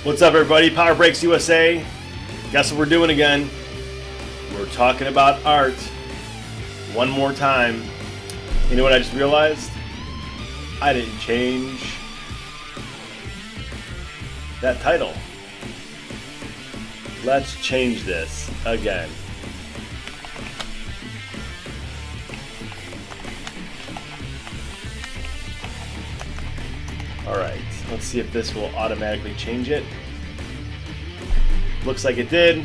What's up, everybody? Power Breaks USA. Guess what we're doing again? We're talking about art one more time. You know what I just realized? I didn't change that title. Let's change this again. Alright, let's see if this will automatically change it. Looks like it did.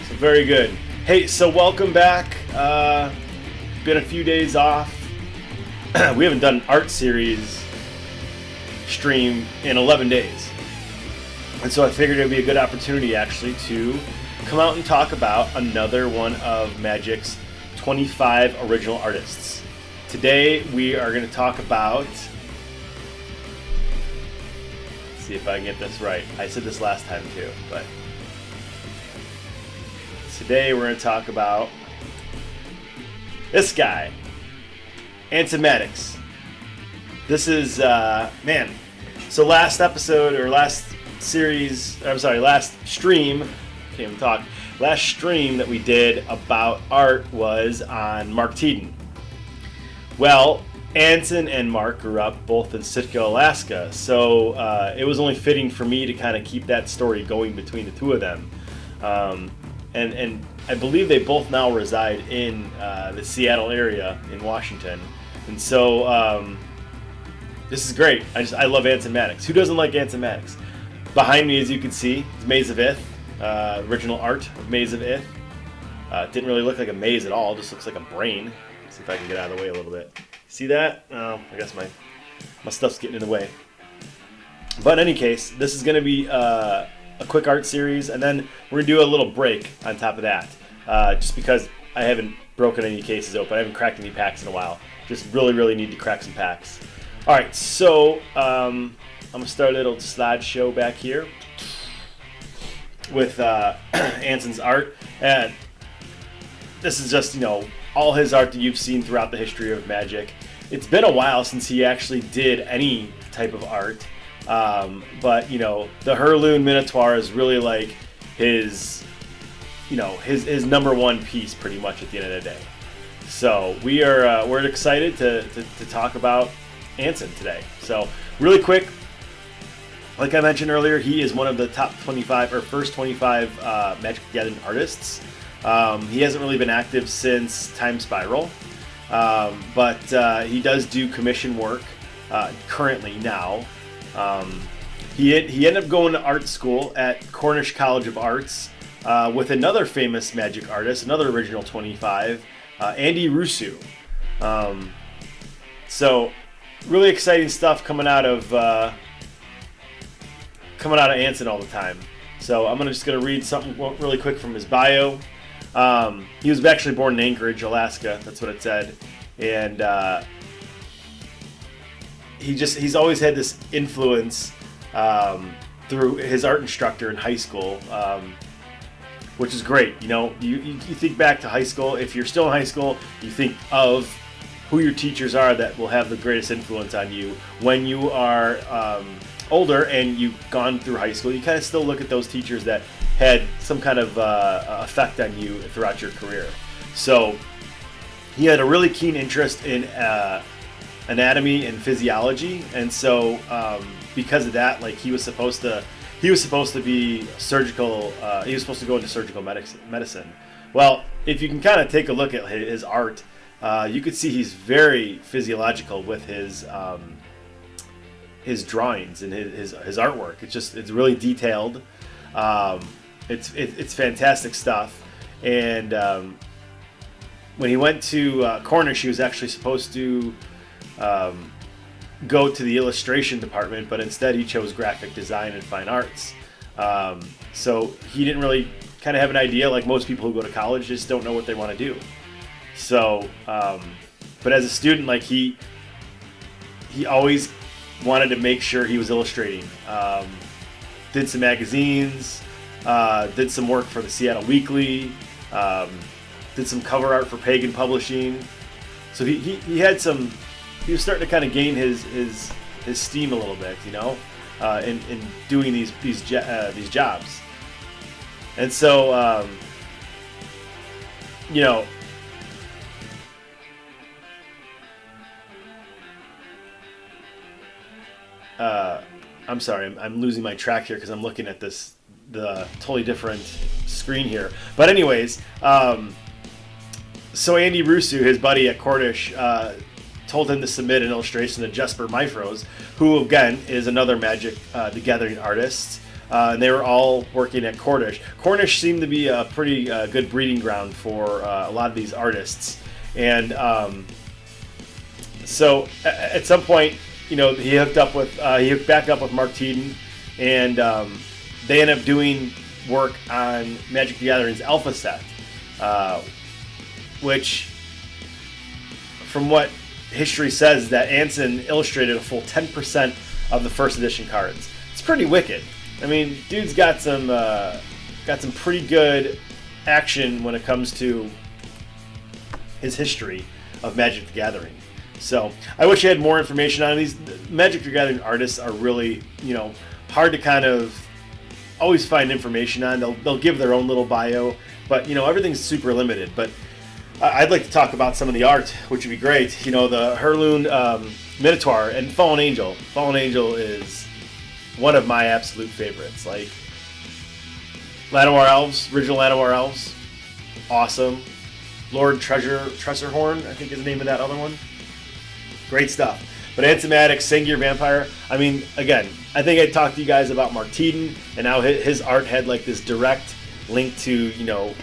So very good. Hey, so welcome back. Been a few days off. We haven't done an art series stream in 11 days. And so I figured it would be a good opportunity actually to come out and talk about another one of Magic's 25 original artists. Today we are going to talk about, see if I can get this right. I said this last time too, but today we're going to talk about this guy, Antimattix. This is, man, so last episode, or last series, I'm sorry, last stream, can't even talk, last stream that we did about art was on Mark Teeden. Well, Anson and Mark grew up both in Sitka, Alaska, so it was only fitting for me to kind of keep that story going between the two of them. And I believe they both now reside in the Seattle area in Washington. And so this is great. I love Antimattix. Who doesn't like Antimattix? Behind me, as you can see, is Maze of Ith, original art of Maze of Ith. Didn't really look like a maze at all, just looks like a brain. Let's see if I can get out of the way a little bit. See that? Oh, I guess my stuff's getting in the way. But in any case, this is going to be a quick art series, and then we're going to do a little break on top of that. Just because I haven't broken any cases open. I haven't cracked any packs in a while. Just really need to crack some packs. Alright, so I'm going to start a little slideshow back here with Anson's art. And this is just, all his art that you've seen throughout the history of Magic. It's been a while since he actually did any type of art. But, the Herloon Minotaur is really like his number one piece pretty much at the end of the day. So we're excited to talk about Anson today. So really quick, like I mentioned earlier, he is one of the top 25 or first 25 Magic the Gathering artists. He hasn't really been active since Time Spiral, but he does do commission work currently now. He ended up going to art school at Cornish College of Arts with another famous Magic artist, another original 25, Andy Rusu. So really exciting stuff coming out of Anson all the time. So I'm just going to read something really quick from his bio. He was actually born in Anchorage, Alaska. That's what it said. And he's always had this influence through his art instructor in high school, which is great. You think back to high school. If you're still in high school, you think of who your teachers are that will have the greatest influence on you. When you are older and you've gone through high school, you kind of still look at those teachers that had some kind of effect on you throughout your career. So he had a really keen interest in anatomy and physiology, and so because of that, like he was supposed to be surgical. He was supposed to go into surgical medicine. Well, if you can kind of take a look at his art, you could see he's very physiological with his drawings and his artwork. It's really detailed. It's fantastic stuff. And when he went to Cornish, he was actually supposed to go to the illustration department, but instead he chose graphic design and fine arts. So he didn't really kind of have an idea, like most people who go to college just don't know what they want to do. So, but as a student, like he always wanted to make sure he was illustrating. Did some magazines, did some work for the Seattle Weekly, did some cover art for Pagan Publishing. So he had some. He was starting to kind of gain his steam a little bit, in doing these jobs. And so you know, I'm sorry, I'm losing my track here because I'm looking at the totally different screen here. But anyways, so Andy Rusu, his buddy at Cordish, told him to submit an illustration to Jesper Myfros, who again is another Magic the Gathering artist. And they were all working at Cordish. Cordish seemed to be a pretty good breeding ground for a lot of these artists. And so at some point, you know, he hooked back up with Mark Teeden, and they ended up doing work on Magic the Gathering's Alpha set, which, from what history says, that Anson illustrated a full 10% of the first edition cards. It's pretty wicked. I mean, dude's got some pretty good action when it comes to his history of Magic the Gathering. So I wish I had more information on these. Magic the Gathering artists are really, you know, hard to kind of always find information on. They'll give their own little bio, but you know, everything's super limited. But I'd like to talk about some of the art, which would be great. You know, the Heirloom Minotaur and Fallen Angel. Fallen Angel is one of my absolute favorites. Like, Llanowar Elves, original Llanowar Elves, awesome. Lord Treasurehorn, I think is the name of that other one. Great stuff. But Anson Maddox, Sengir Vampire, I mean, again, I think I talked to you guys about Mark Teeden, and how his art had like this direct link to, you know,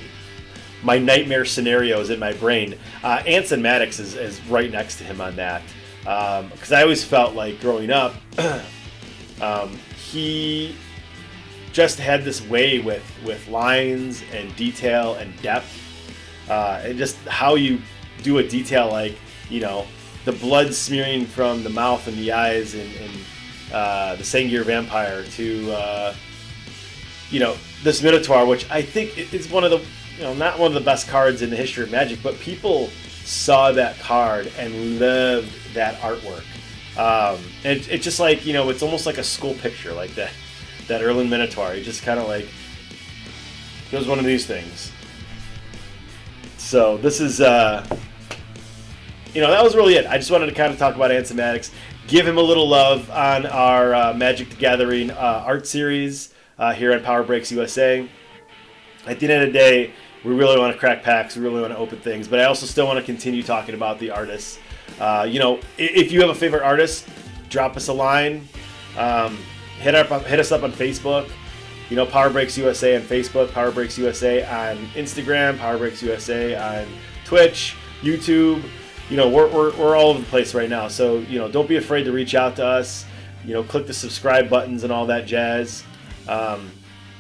my nightmare scenarios in my brain. Anson Maddox is right next to him on that. Because I always felt like growing up, he just had this way with lines and detail and depth, and just how you do a detail like, you know, the blood smearing from the mouth and the eyes in the Sengir Vampire to, you know, this Minotaur, which I think is one of the, you know, not one of the best cards in the history of Magic, but people saw that card and loved that artwork. And it's just like, you know, it's almost like a school picture, like that Heirloom Minotaur. It just kind of like, it was one of these things. So this is, you know, that was really it. I just wanted to kind of talk about Anson Maddox, give him a little love on our Magic the Gathering art series here on Power Breaks USA. At the end of the day, we really want to crack packs, we really want to open things, but I also still want to continue talking about the artists. You know, if you have a favorite artist, drop us a line. Hit us up on Facebook. You know, Power Breaks USA on Facebook, Power Breaks USA on Instagram, Power Breaks USA on Twitch, YouTube. You know, we're all over the place right now. So, you know, don't be afraid to reach out to us. You know, click the subscribe buttons and all that jazz. And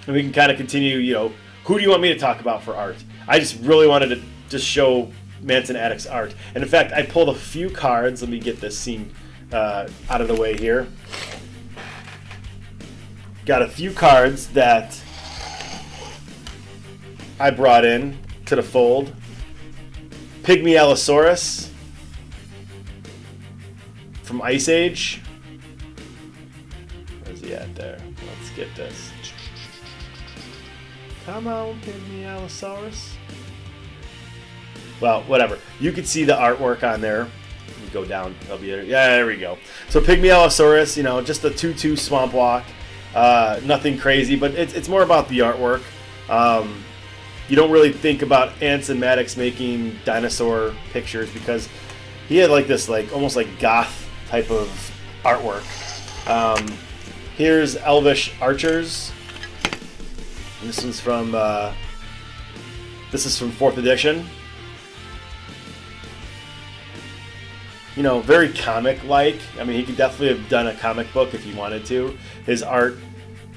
we can kind of continue, you know, who do you want me to talk about for art? I just really wanted to just show Anson Maddox art. And in fact, I pulled a few cards. Let me get this scene out of the way here. Got a few cards that I brought in to the fold. Pygmy Allosaurus from Ice Age. Where's he at there? Let's get this. Come on, Pygmy Allosaurus. Well, whatever. You can see the artwork on there. Let me go down. I'll be there. Yeah, there we go. So Pygmy Allosaurus, you know, just a 2/2 Swamp Walk. Nothing crazy, but it's more about the artwork. You don't really think about Anson Maddox making dinosaur pictures because he had like this, like almost like goth type of artwork. Here's Elvish Archers. And this one's from this is from 4th edition. You know, very comic-like. I mean, he could definitely have done a comic book if he wanted to. His art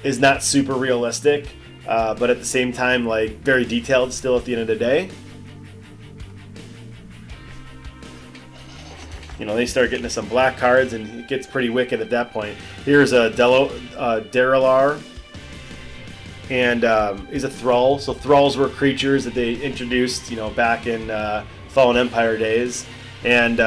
is not super realistic, but at the same time, like, very detailed still at the end of the day. You know, they start getting to some black cards, and it gets pretty wicked at that point. Here's a Derilar, and he's a Thrall. So Thralls were creatures that they introduced, you know, back in Fallen Empire days. And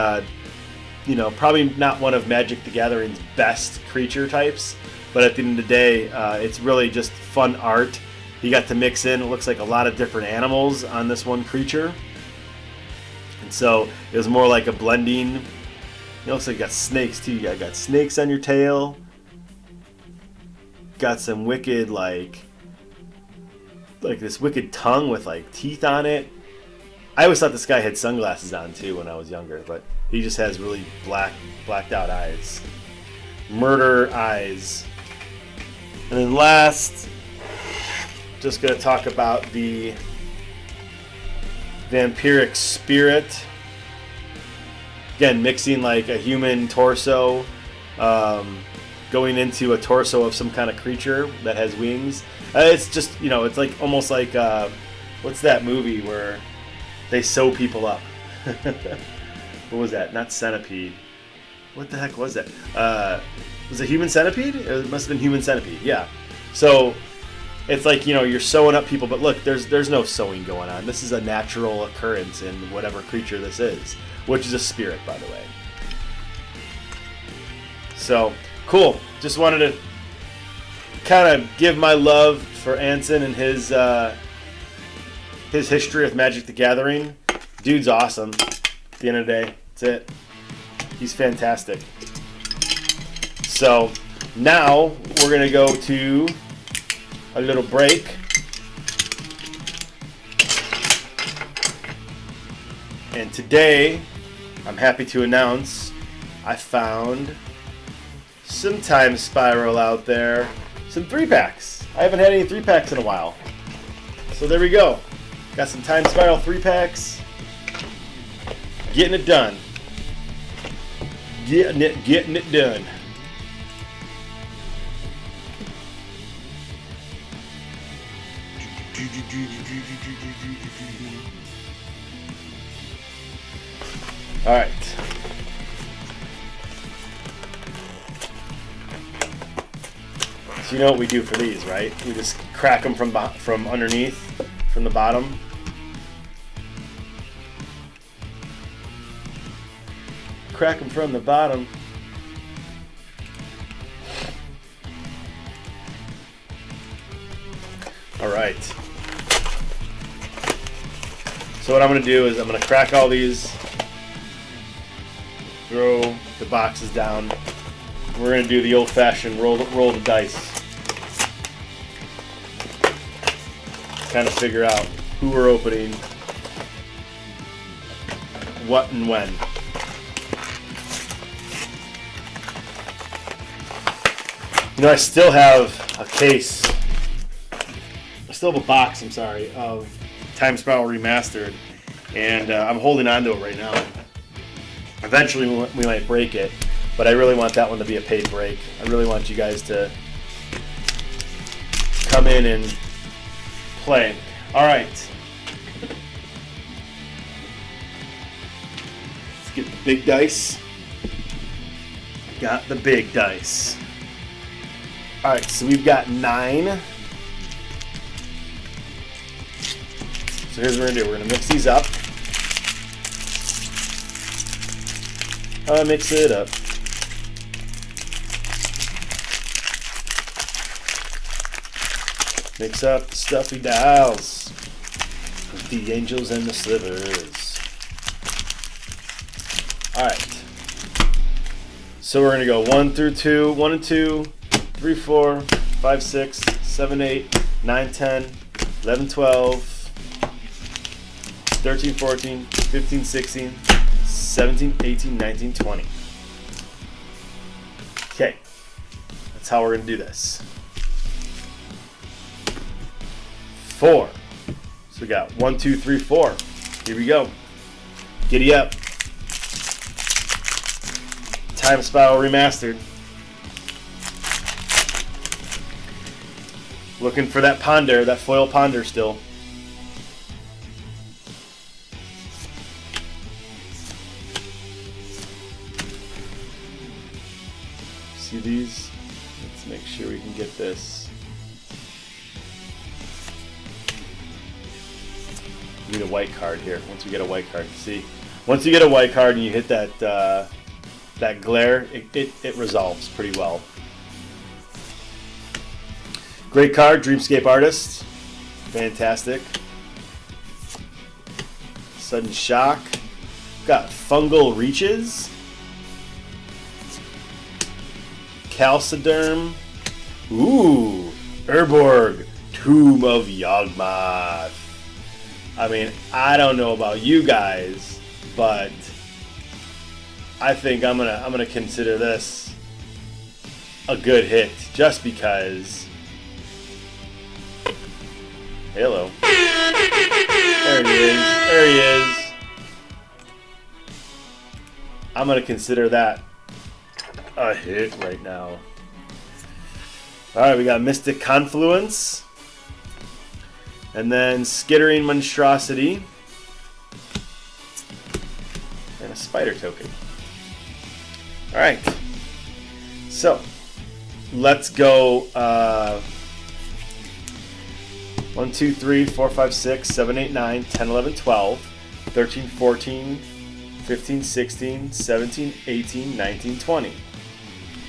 you know, probably not one of Magic the Gathering's best creature types, but at the end of the day, it's really just fun art. You got to mix in, it looks like a lot of different animals on this one creature. And so it was more like a blending. It looks like you got snakes too. You got snakes on your tail. Got some wicked like this wicked tongue with like teeth on it. I always thought this guy had sunglasses on too when I was younger, but he just has really blacked out eyes. Murder eyes. And then last, just going to talk about the vampiric spirit. Again, mixing like a human torso, going into a torso of some kind of creature that has wings. It's just, it's like almost like, what's that movie where they sew people up? What was that? Not Centipede. What the heck was that? Was it Human Centipede? It must have been Human Centipede, yeah. So it's like, you're sewing up people, but look, there's no sewing going on. This is a natural occurrence in whatever creature this is, which is a spirit, by the way. So, cool. Just wanted to kind of give my love for Anson and his history with Magic the Gathering. Dude's awesome. At the end of the day, that's it. He's fantastic. So, now we're going to go to a little break. And today, I'm happy to announce I found some Time Spiral out there. Some 3-packs. I haven't had any 3-packs in a while. So there we go. Got some Time Spiral 3-packs. Getting it done. Getting it done. All right. So you know what we do for these, right? We just crack them from underneath, from the bottom. Crack them from the bottom. All right. So what I'm going to do is I'm going to crack all these, throw the boxes down. We're going to do the old-fashioned roll the dice. Kind of figure out who we're opening, what and when. I still have a case. I still have a box, of Time Spiral Remastered, and I'm holding on to it right now. Eventually we might break it, but I really want that one to be a paid break. I really want you guys to come in and play. All right. Let's get the big dice. Got the big dice. All right, so we've got 9. So here's what we're going to do. We're going to mix these up. Mix it up. Mix up the stuffy dolls with the angels and the slivers. All right. So we're going to go 1 through 2, 1 and 2, 3, 4, 5, 6, 7, 8, 9, 10, 11, 12, 13, 14, 15, 16, 17, 18, 19, 20. Okay. That's how we're going to do this. 4. So we got 1, 2, 3, 4. Here we go. Giddy up. Time Spiral Remastered. Looking for that ponder, that foil ponder still. See these? Let's make sure we can get this. We need a white card here. Once we get a white card, see, once you get a white card and you hit that that glare, it resolves pretty well. Great card, Dreamscape Artist. Fantastic. Sudden Shock. Got Fungal Reaches. Calciderm. Ooh, Urborg, Tomb of Yawgmoth. I mean, I don't know about you guys, but I think I'm gonna consider this a good hit just because. Hello. There he is. There he is. I'm gonna consider that a hit right now. Alright, we got Mystic Confluence. And then Skittering Monstrosity. And a Spider Token. Alright. So, let's go 1, 2, 3, 4, 5, 6, 7, 8, 9, 10, 11, 12, 13, 14, 15, 16, 17, 18, 19, 20.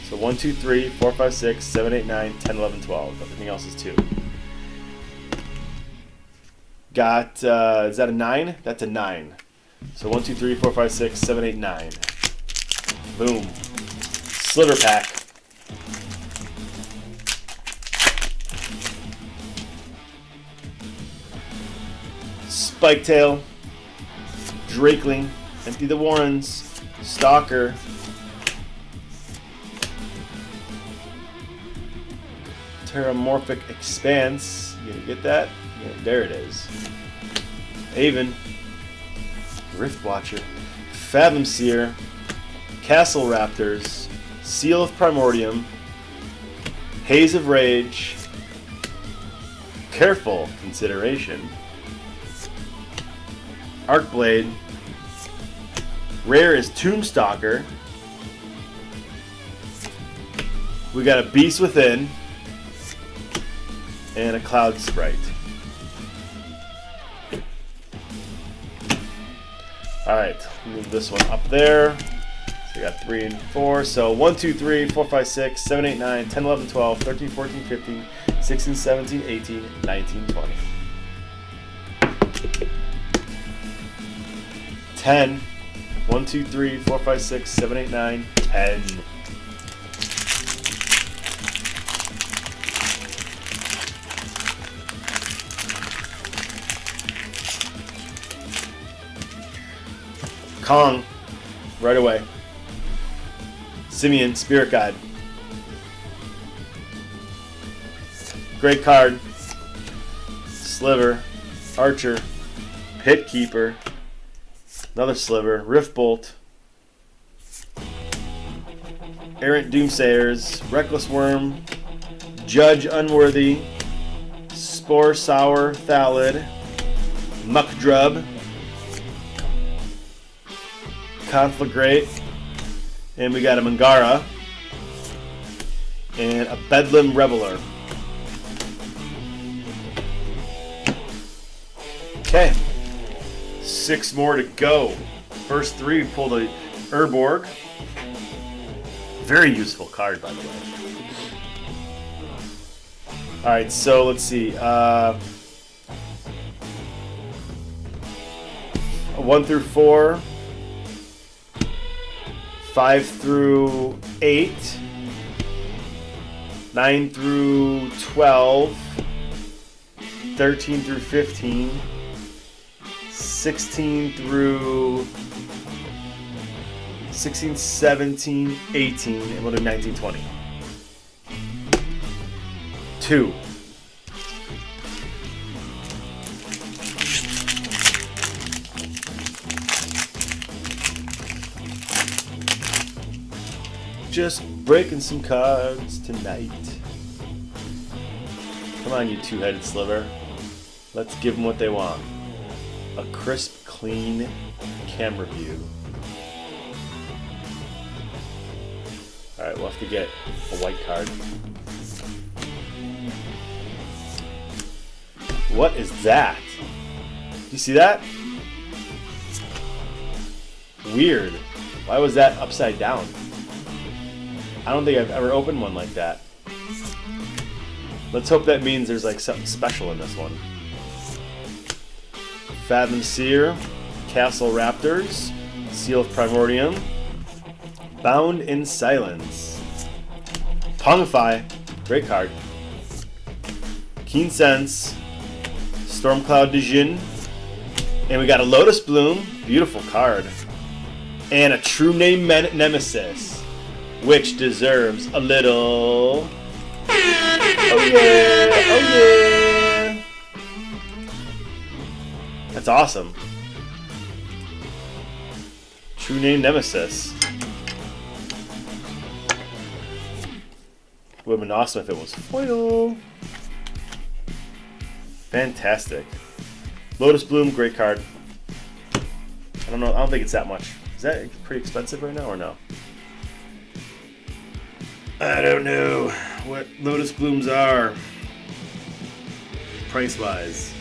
So 1, 2, 3, 4, 5, 6, 7, 8, 9, 10, 11, 12. Everything else is 2. Got, is that a 9? That's a 9. So 1, 2, 3, 4, 5, 6, 7, 8, 9. Boom. Sliver pack. Spiketail. Drakeling. Empty the Warrens. Stalker. Terramorphic Expanse. You gonna get that? Yeah, there it is. Haven. Riftwatcher. Fathom Seer. Castle Raptors. Seal of Primordium. Haze of Rage. Careful Consideration. Arcblade. Rare is Tombstalker. We got a Beast Within. And a Cloud Sprite. Alright, move this one up there. So we got 3 and 4. So 1, 2, 3, 4, 5, 6, 7, 8, 9, 10, 11, 12, 13, 14, 15, 16, 17, 18, 19, 20. 10. 1, 2, 3, 4, 5, 6, 7, 8, 9, 10. Kong, right away. Simeon, Spirit Guide. Great card. Sliver, Archer, Pit Keeper, another Sliver, Riftbolt, Errant Doomsayers, Reckless Worm, Judge Unworthy, Spore Sour Thallid, Muckdrub, Conflagrate, and we got a Mangara, and a Bedlam Reveler. Okay, 6 more to go. First 3 pulled a Urborg. Very useful card, by the way. Alright, so let's see. 1 through 4. 5 through 8, 9 through 12, 13 through 15, 16 through 16, 17, 18, and we'll do 19, 20. 2. Just breaking some cards tonight. Come on, you two-headed sliver. Let's give them what they want. A crisp, clean camera view. Alright, we'll have to get a white card. What is that? You see that? Weird. Why was that upside down? I don't think I've ever opened one like that. Let's hope that means there's like something special in this one. Fathom Seer, Castle Raptors, Seal of Primordium, Bound in Silence, Pongify, great card, Keen Sense, Stormcloud Dijin, and we got a Lotus Bloom, beautiful card, and a True Name Nemesis, which deserves a little... Oh yeah! Oh yeah! That's awesome. True Name Nemesis. Would have been awesome if it was foil. Fantastic. Lotus Bloom, great card. I don't know. I don't think it's that much. Is that pretty expensive right now or no? I don't know what Lotus Blooms are price-wise.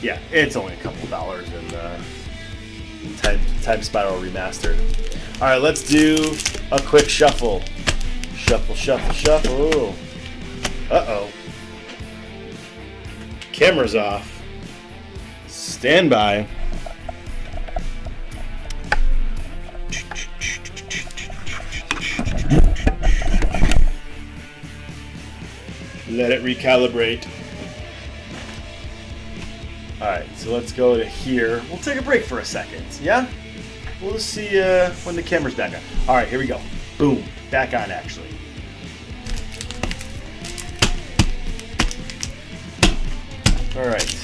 Yeah, it's only a couple dollars in Time Spiral Remastered. All right, let's do a quick shuffle. Shuffle, shuffle, shuffle. Uh-oh. Camera's off. Stand by. Let it recalibrate. Alright, so let's go to here. We'll take a break for a second, yeah? We'll see when the camera's back on. Alright, here we go. Boom. Back on, actually. Alright.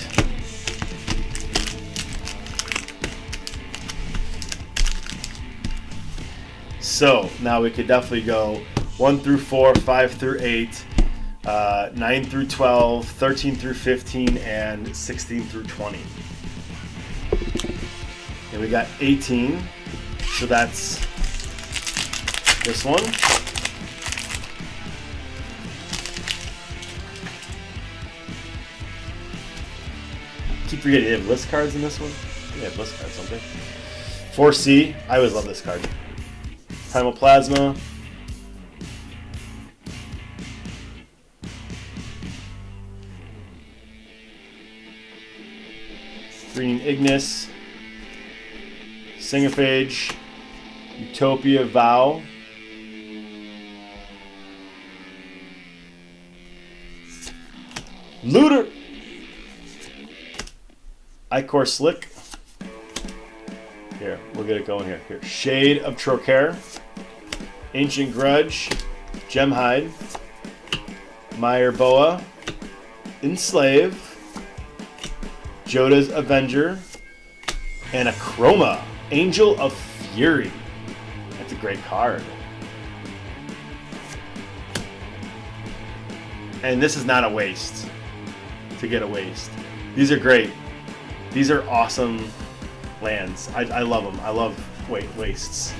So, now we could definitely go 1 through 4, 5 through 8, 9 through 12, 13 through 15, and 16 through 20. And we got 18, so that's this one. Keep forgetting, they have list cards in this one? They have list cards, don't they? 4C, I always love this card. Primal Plasma. Green Ignis. Singophage. Utopia Vow. Looter. Icor Slick. Here, we'll get it going here. Shade of Trocaire. Ancient Grudge. Gemhide. Meyer Boa. Enslave. Joda's Avenger. And a Chroma. Angel of Fury. That's a great card. And this is not a waste to get a waste. These are great. These are awesome lands. I love them. I love wastes.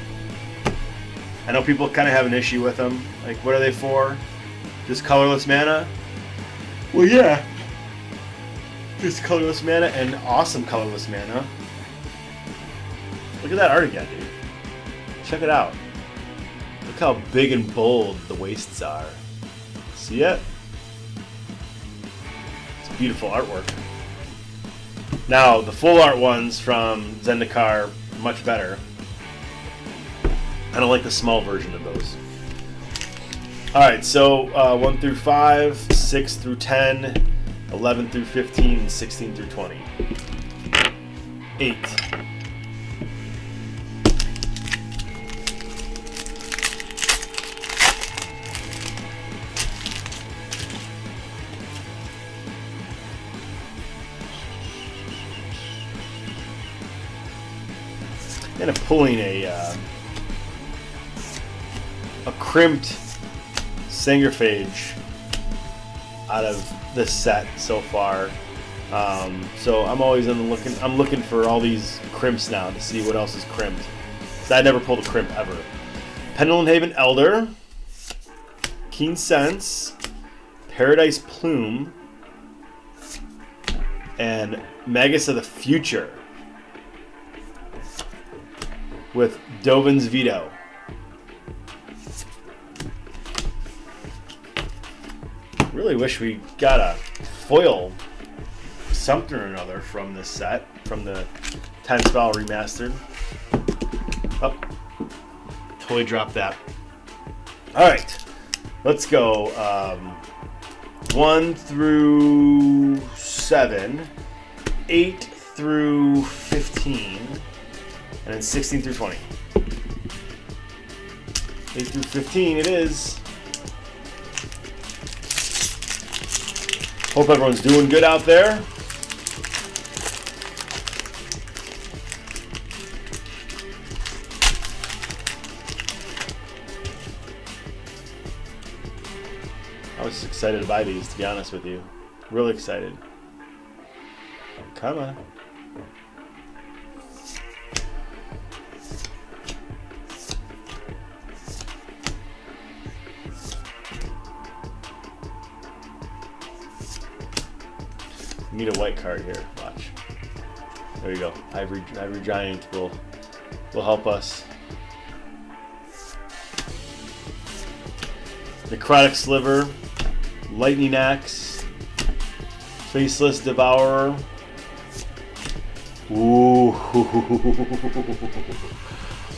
I know people kind of have an issue with them. Like, what are they for? Just colorless mana? Well, yeah. Just colorless mana and awesome colorless mana. Look at that art again, dude. Check it out. Look how big and bold the wastes are. See it? It's beautiful artwork. Now, the full art ones from Zendikar are much better. I don't like the small version of those. Alright, so 1 through 5, 6 through 10, 11 through 15, and 16 through 20. 8. And I'm pulling a crimped Singophage out of this set so far. So I'm always I'm looking for all these crimps now to see what else is crimped. So I never pulled a crimp ever. Pendulum Haven Elder, Keen Sense, Paradise Plume, and Magus of the Future with Dovin's Veto. really wish we got a foil something or another from this set, from the 10 Spell Remastered. Oh, totally dropped that. All right, let's go 1 through 7, 8 through 15, and then 16 through 20. 8 through 15 it is. Hope everyone's doing good out there. I was excited to buy these, to be honest with you. Really excited. Come on. Need a white card here. Watch. There you go. Ivory Giant will help us. Necrotic Sliver, Lightning Axe, Faceless Devourer. Ooh,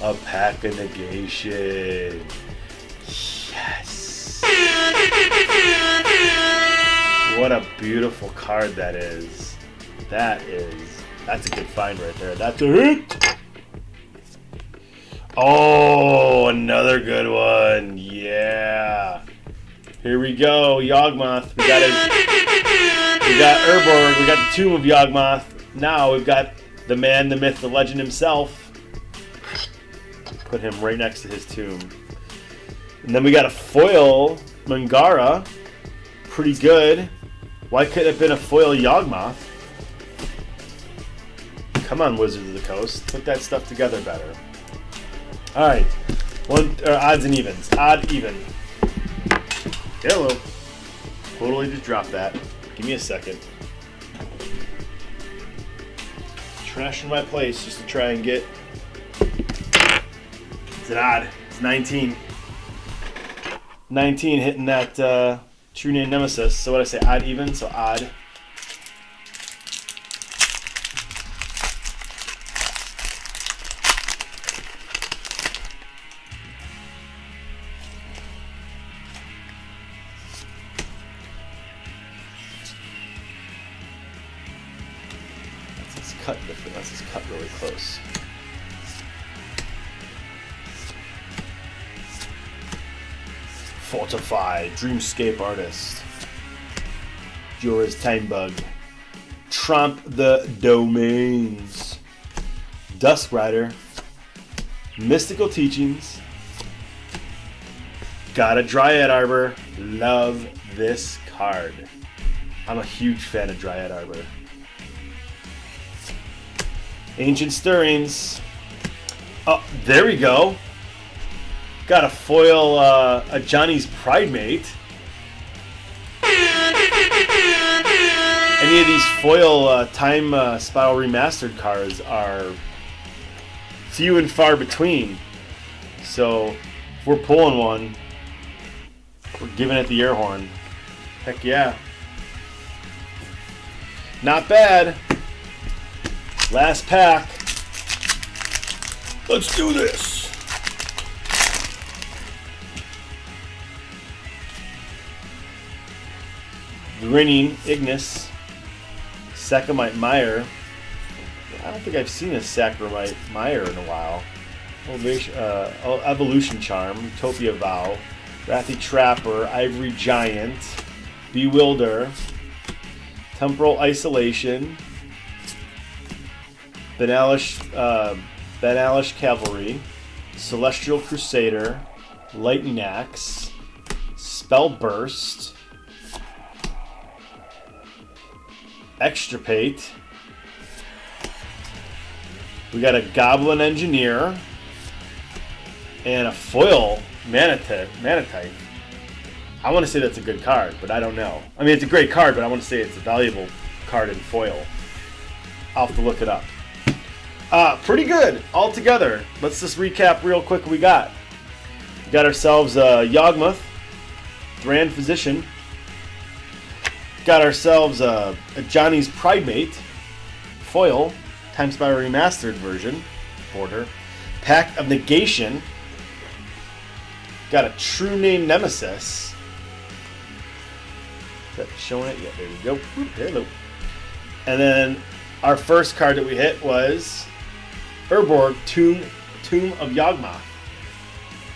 a Pack of Negation. Yes. What a beautiful card that is. That's a good find right there. That's a hit. Oh, another good one. Yeah. Here we go. Yawgmoth. We got Urborg. We got the Tomb of Yawgmoth. Now we've got the man, the myth, the legend himself. Put him right next to his tomb. And then we got a foil Mangara. Pretty good. Why couldn't it have been a foil Yawgmoth? Come on, Wizards of the Coast. Put that stuff together better. Alright. Odds and evens. Odd, even. Hello. Totally just dropped that. Give me a second. Trashing my place just to try and get... It's an odd. It's 19. 19 hitting that True Name Nemesis. So what I say? Odd, even? So odd. Let's just cut really close. Fortify, Dreamscape Artist, Jorah's Time Bug, Trump the Domains, Dusk Rider, Mystical Teachings, got a Dryad Arbor. Love this card. I'm a huge fan of Dryad Arbor. Ancient Stirrings. Oh, there we go. Got a foil, a Johnny's Pridemate. Any of these foil Time Spiral Remastered cards are few and far between. So if we're pulling one, we're giving it the air horn. Heck yeah. Not bad. Last pack. Let's do this. Grinning Ignis, Saccharomite Mire. I don't think I've seen a Saccharomite Mire in a while. Evolution Charm, Utopia Vow, Wrathy Trapper, Ivory Giant, Bewilder, Temporal Isolation, Banalish Cavalry, Celestial Crusader, Lightning Axe, Spell Burst, Extirpate. We got a Goblin Engineer and a foil Manatite. I want to say that's a good card, but I don't know. I mean, it's a great card, but I want to say it's a valuable card in foil. I'll have to look it up. Pretty good altogether. Let's just recap real quick what we got. We got ourselves Yawgmoth, Thran Physician, got ourselves a Johnny's Pridemate foil, times by remastered version, border. Pack of Negation. Got a True Name Nemesis. Is that showing it? Yeah, there we go. Hello. And then our first card that we hit was Urborg Tomb of Yawgmoth.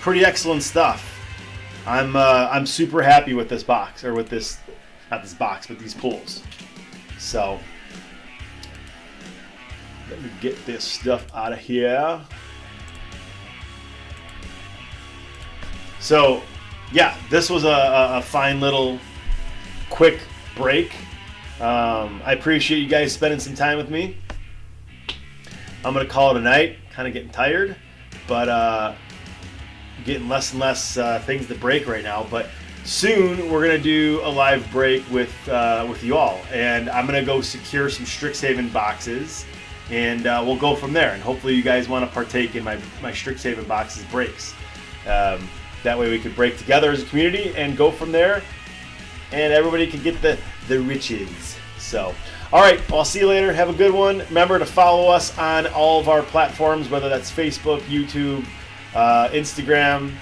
Pretty excellent stuff. I'm super happy with this box, or with this, not this box, but these pulls. So let me get this stuff out of here. So yeah, this was a fine little quick break. I appreciate you guys spending some time with me. I'm gonna call it a night. Kind of getting tired, but getting less and less things to break right now. But soon we're gonna do a live break with you all, and I'm gonna go secure some Strixhaven boxes, and we'll go from there. And hopefully you guys want to partake in my Strixhaven boxes breaks. That way we could break together as a community and go from there, and everybody can get the riches. So, all right, I'll see you later. Have a good one. Remember to follow us on all of our platforms, whether that's Facebook, YouTube, Instagram,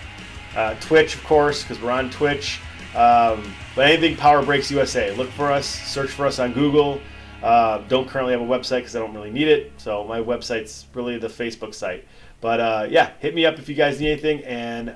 Twitch, of course, because we're on Twitch. But anything Power Breaks USA, look for us, search for us on Google. Don't currently have a website because I don't really need it, so my website's really the Facebook site. But yeah, hit me up if you guys need anything, and